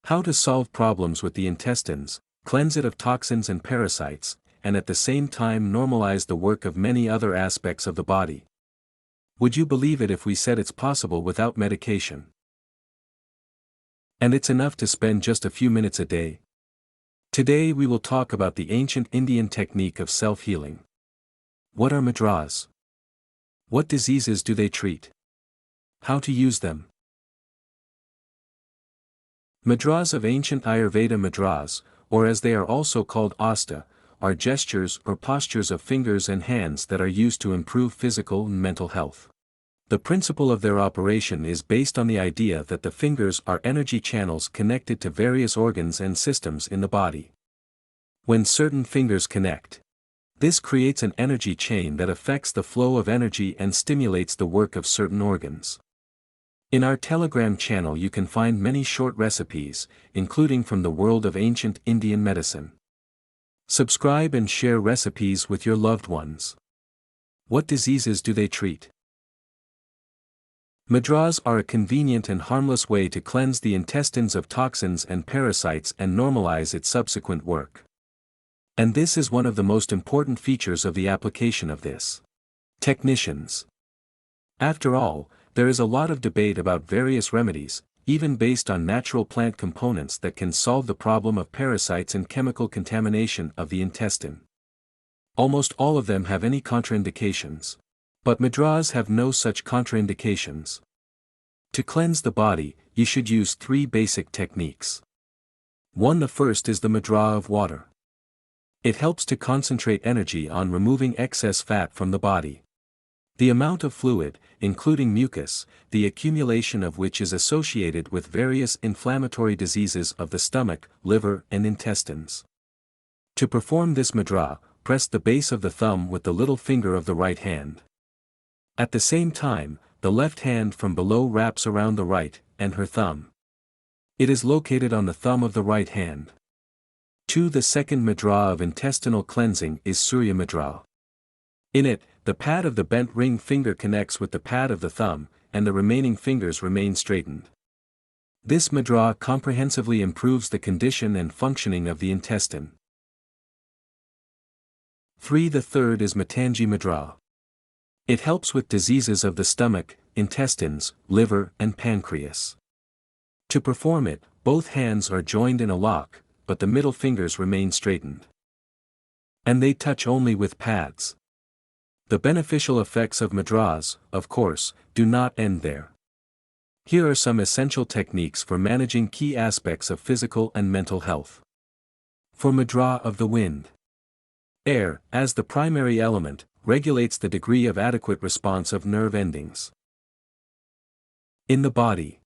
How to solve problems with the intestines, cleanse it of toxins and parasites, and at the same time normalize the work of many other aspects of the body. Would you believe it if we said it's possible without medication? And it's enough to spend just a few minutes a day. Today we will talk about the ancient Indian technique of self-healing. What are mudras? What diseases do they treat? How to use them? Mudras of ancient Ayurveda. Mudras, or as they are also called asta, are gestures or postures of fingers and hands that are used to improve physical and mental health. The principle of their operation is based on the idea that the fingers are energy channels connected to various organs and systems in the body. When certain fingers connect, this creates an energy chain that affects the flow of energy and stimulates the work of certain organs. In our Telegram channel you can find many short recipes, including from the world of ancient Indian medicine. Subscribe and share recipes with your loved ones. What diseases do they treat? Mudras are a convenient and harmless way to cleanse the intestines of toxins and parasites and normalize its subsequent work. And this is one of the most important features of the application of this techniques. After all, there is a lot of debate about various remedies, even based on natural plant components that can solve the problem of parasites and chemical contamination of the intestine. Almost all of them have any contraindications. But mudras have no such contraindications. To cleanse the body, you should use 3 basic techniques. 1. The first is the mudra of water. It helps to concentrate energy on removing excess fat from the body. The amount of fluid, including mucus, the accumulation of which is associated with various inflammatory diseases of the stomach, liver, and intestines. To perform this mudra, press the base of the thumb with the little finger of the right hand. At the same time, the left hand from below wraps around the right, and her thumb. It is located on the thumb of the right hand. 2. The second mudra of intestinal cleansing is Surya Mudra. In it, the pad of the bent ring finger connects with the pad of the thumb, and the remaining fingers remain straightened. This mudra comprehensively improves the condition and functioning of the intestine. 3. The third is Matangi Mudra. It helps with diseases of the stomach, intestines, liver, and pancreas. To perform it, both hands are joined in a lock, but the middle fingers remain straightened. And they touch only with pads. The beneficial effects of mudras, of course, do not end there. Here are some essential techniques for managing key aspects of physical and mental health. For mudra of the wind. Air, as the primary element, regulates the degree of adequate response of nerve endings. In the body.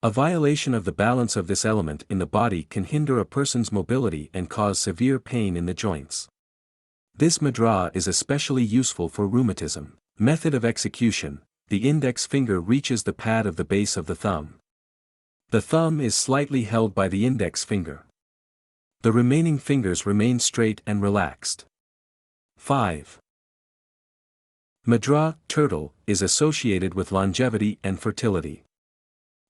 A violation of the balance of this element in the body can hinder a person's mobility and cause severe pain in the joints. This mudra is especially useful for rheumatism. Method of execution: the index finger reaches the pad of the base of the thumb. The thumb is slightly held by the index finger. The remaining fingers remain straight and relaxed. 5. Mudra, turtle, is associated with longevity and fertility.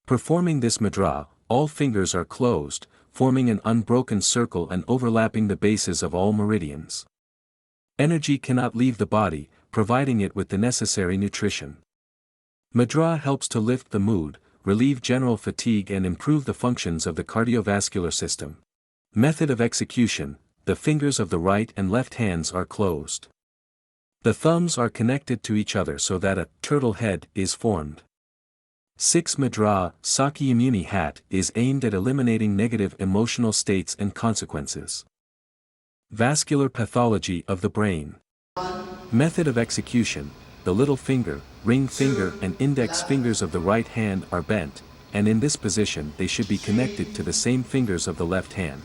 Performing this mudra, all fingers are closed, forming an unbroken circle and overlapping the bases of all meridians. Energy cannot leave the body, providing it with the necessary nutrition. Mudra helps to lift the mood, relieve general fatigue and improve the functions of the cardiovascular system. Method of execution: the fingers of the right and left hands are closed. The thumbs are connected to each other so that a turtle head is formed. 6. Mudra, Sakyamuni hat, is aimed at eliminating negative emotional states and consequences. Vascular pathology of the brain. Method of execution: the little finger, ring finger and index fingers of the right hand are bent, and in this position they should be connected to the same fingers of the left hand.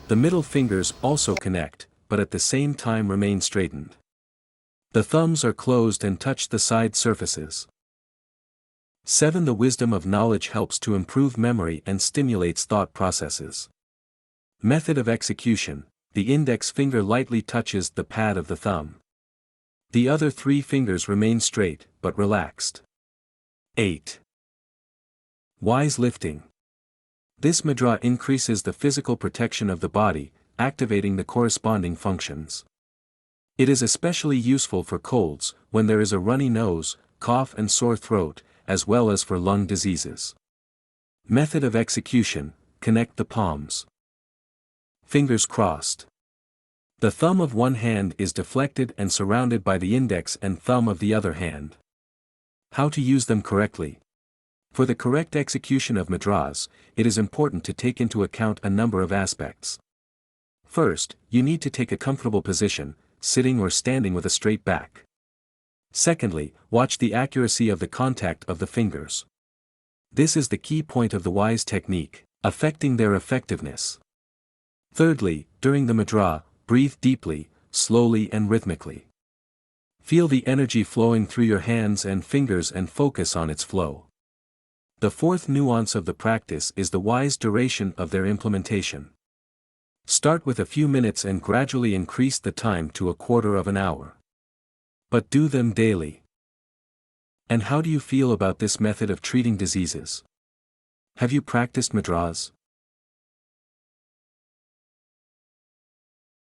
The middle fingers also connect, but at the same time remain straightened. The thumbs are closed and touch the side surfaces. 7. The wisdom of knowledge helps to improve memory and stimulates thought processes. Method of execution: the index finger lightly touches the pad of the thumb. The other 3 fingers remain straight, but relaxed. 8. Wise lifting. This mudra increases the physical protection of the body, activating the corresponding functions. It is especially useful for colds, when there is a runny nose, cough and sore throat, as well as for lung diseases. Method of execution: connect the palms. Fingers crossed. The thumb of one hand is deflected and surrounded by the index and thumb of the other hand. How to use them correctly? For the correct execution of mudras, it is important to take into account a number of aspects. First, you need to take a comfortable position, sitting or standing with a straight back. Secondly, watch the accuracy of the contact of the fingers. This is the key point of the wise technique, affecting their effectiveness. Thirdly, during the mudra, breathe deeply, slowly and rhythmically. Feel the energy flowing through your hands and fingers and focus on its flow. The fourth nuance of the practice is the wise duration of their implementation. Start with a few minutes and gradually increase the time to a quarter of an hour. But do them daily. And how do you feel about this method of treating diseases? Have you practiced mudras?